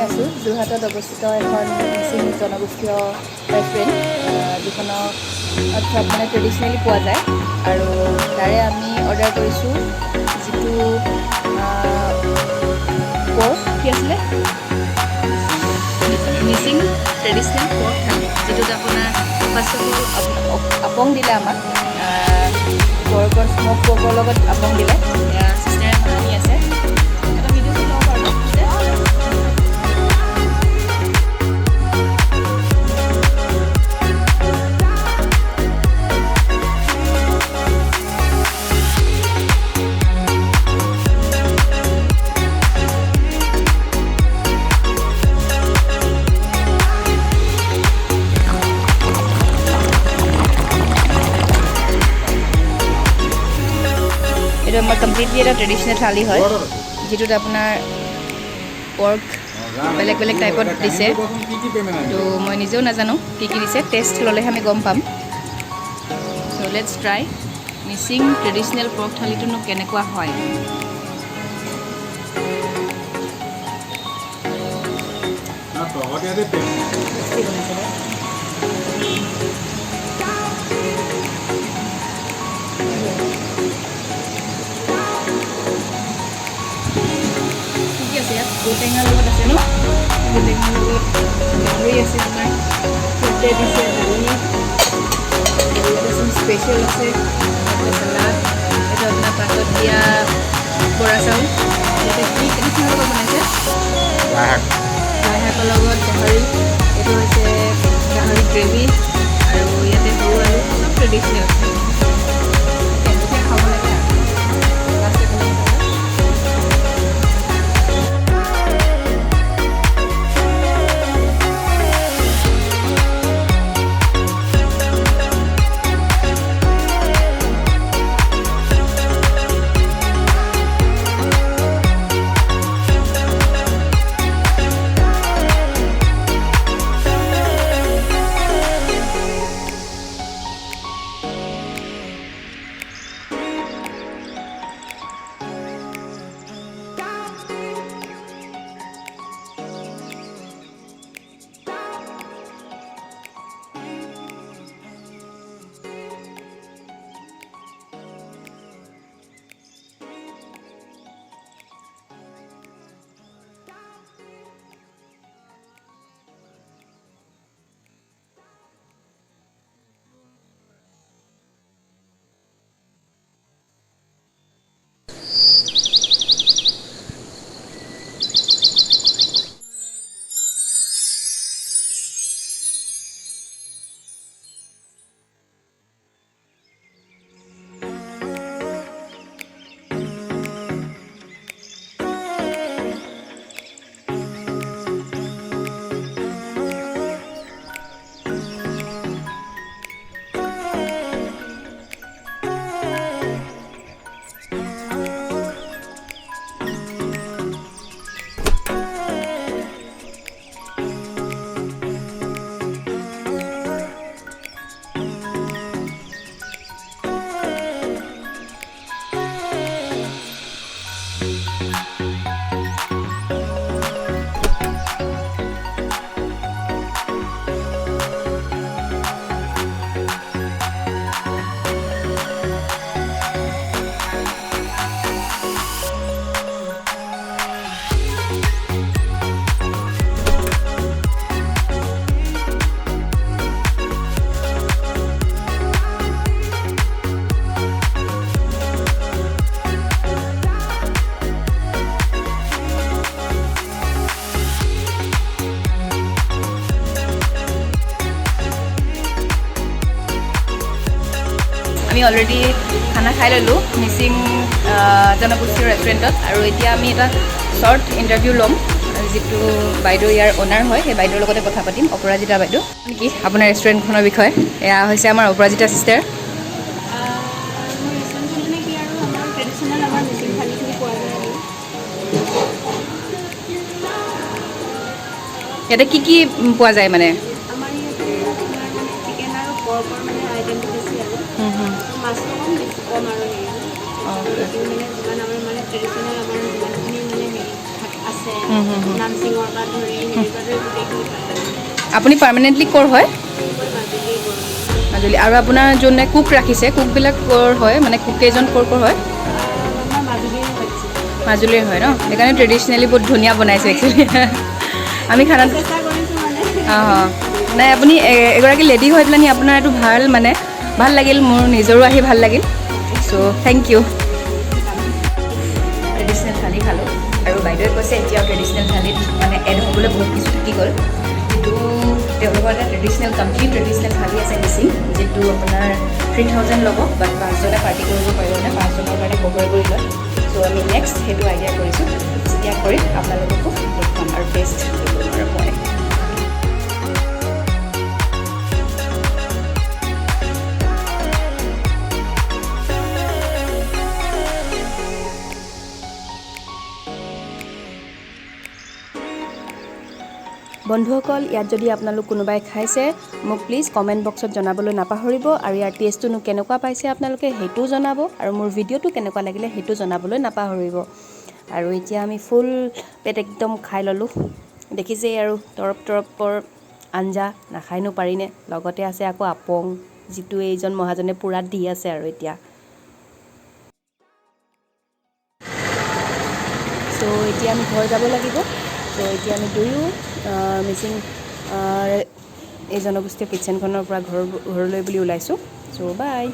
আছোঁ যোৰহাটত অৱস্থিত এখন মিচিং জনগোষ্ঠীয় ৰেষ্টুৰেণ্ট যিখনত চব মানে ট্ৰেডিশ্যনেলি পোৱা যায় আৰু তাৰে আমি অৰ্ডাৰ কৰিছোঁ যিটো পৰ্ক কি আছিলে মিচিং ট্ৰেডিশ্যনেল পৰ্ক থালি যিটোত আপোনাৰ ফাৰ্ষ্ট অফ অল আপং দিলে আমাক পৰ্কৰ স্মক পৰ্কৰ লগত আপং দিলে চিষ্টাৰে আমাৰ আনি আছে এটা ভিডিঅ'টো লওঁ বাৰু এইটো আমাৰ কমপ্লিটলি এটা ট্ৰেডিশ্যনেল থালি হয় যিটোত আপোনাৰ পৰ্ক বেলেগ বেলেগ টাইপত দিছে তো মই নিজেও নাজানো কি কি দিছে টেষ্ট ল'লেহে আমি গম পাম চ' let's try Mising traditional pork থালিটোনো কেনেকুৱা হয় ঔটেঙাৰ লগত আছে ন ঔটেঙাৰ লগত গাহৰি আছে আপোনাৰ ফুটে দিছে দালি স্পেচিয়েল আছে চালাড এইটো আপোনাৰ পাতত দিয়া বৰা চাউল ইয়াতে কি কেনেকুৱা লগত বনাইছে লাই শাকৰ লগত গাহৰি এইটো হৈছে গাহৰি গ্ৰেভি আৰু ইয়াতে সৰু আলু চব ট্ৰেডিশ্যনেল খাব লাগে আমি অলৰেডি খানা খাই ল'লোঁ মিচিং জনগোষ্ঠীৰ ৰেষ্টুৰেণ্টত আৰু এতিয়া আমি এটা শ্বৰ্ট ইণ্টাৰভিউ ল'ম যিটো বাইদেউ ইয়াৰ অ'নাৰ হয় সেই বাইদেউৰ লগতে কথা পাতিম অপৰাজিতা বাইদেউ নেকি আপোনাৰ ৰেষ্টুৰেণ্টখনৰ বিষয়ে এয়া হৈছে আমাৰ অপৰাজিতা চিষ্টাৰ ইয়াতে কি কি পোৱা যায় মানে আছে নামচিঙৰ পৰা ধৰি হেৰিবাৰে গোটেইখিনি পায় আপুনি পাৰ্মানেণ্টলি ক'ৰ হয় মাজুলী গ'ল মাজুলী আৰু আপোনাৰ যোনে কুক ৰাখিছে কুকবিলাক ক'ৰ হয় মানে কুক কেইজন ক'ৰ হয় আমাৰ মাজুলীৰ হৈছে মাজুলীৰ হয় ন সেইকাৰণে ট্ৰেডিশ্যনেলি বহুত ধুনীয়া বনাইছে একচুৱেলি আমি খানা চেষ্টা কৰিছোঁ মানে অঁ নাই আপুনি এগৰাকী লেডি হৈ পেলাই আপোনাৰ এইটো ভাল লাগিল মোৰ নিজৰো আহি ভাল লাগিল চ' থেংক ইউ ট্ৰেডিশ্যনেল থালি খালোঁ আৰু বাইদেৱে কৈছে এতিয়াও ট্ৰেডিশ্যনেল থালিত মানে এড হ'বলৈ বহুত কিছু থাকি গ'ল কিন্তু তেওঁলোকৰ এটা কমপ্লিট ট্ৰেডিশ্যনেল থালি আছে মিচিং যিটো আপোনাৰ 3000 ল'ব বাট 5জনে পাৰ্টি কৰিব পাৰিব মানে 5জনৰ কাৰণে কভাৰ কৰি লয় চ' আমি নেক্সট সেইটো আইডিয়া কৰিছোঁ যেতিয়া কৰিম আপোনালোককো দেখুৱাম আৰু টেষ্ট আৰু মই বন্ধুসকল ইয়াত যদি আপোনালোক কোনোবাই খাইছে মোক প্লিজ কমেণ্ট বক্সত জনাবলৈ নাপাহৰিব আৰু ইয়াৰ টেষ্টটোনো কেনেকুৱা পাইছে আপোনালোকে সেইটোও জনাব আৰু মোৰ ভিডিঅ'টো কেনেকুৱা লাগিলে সেইটো জনাবলৈ নাপাহৰিব আৰু এতিয়া আমি ফুল পেট একদম খাই ল'লোঁ দেখিছেই আৰু তৰপৰ আঞ্জা নাখাইনো পাৰিনে লগতে আছে আকৌ আপং যিটো এইজন মহাজনে পূৰা দি আছে আৰু এতিয়া চ' এতিয়া আমি ঘৰ যাব লাগিব চ' এতিয়া আমি দুয়ো মিচিং এই জনগোষ্ঠীয় কিটচেনখনৰ পৰা ঘৰলৈ বুলি ওলাইছোঁ চ' বাই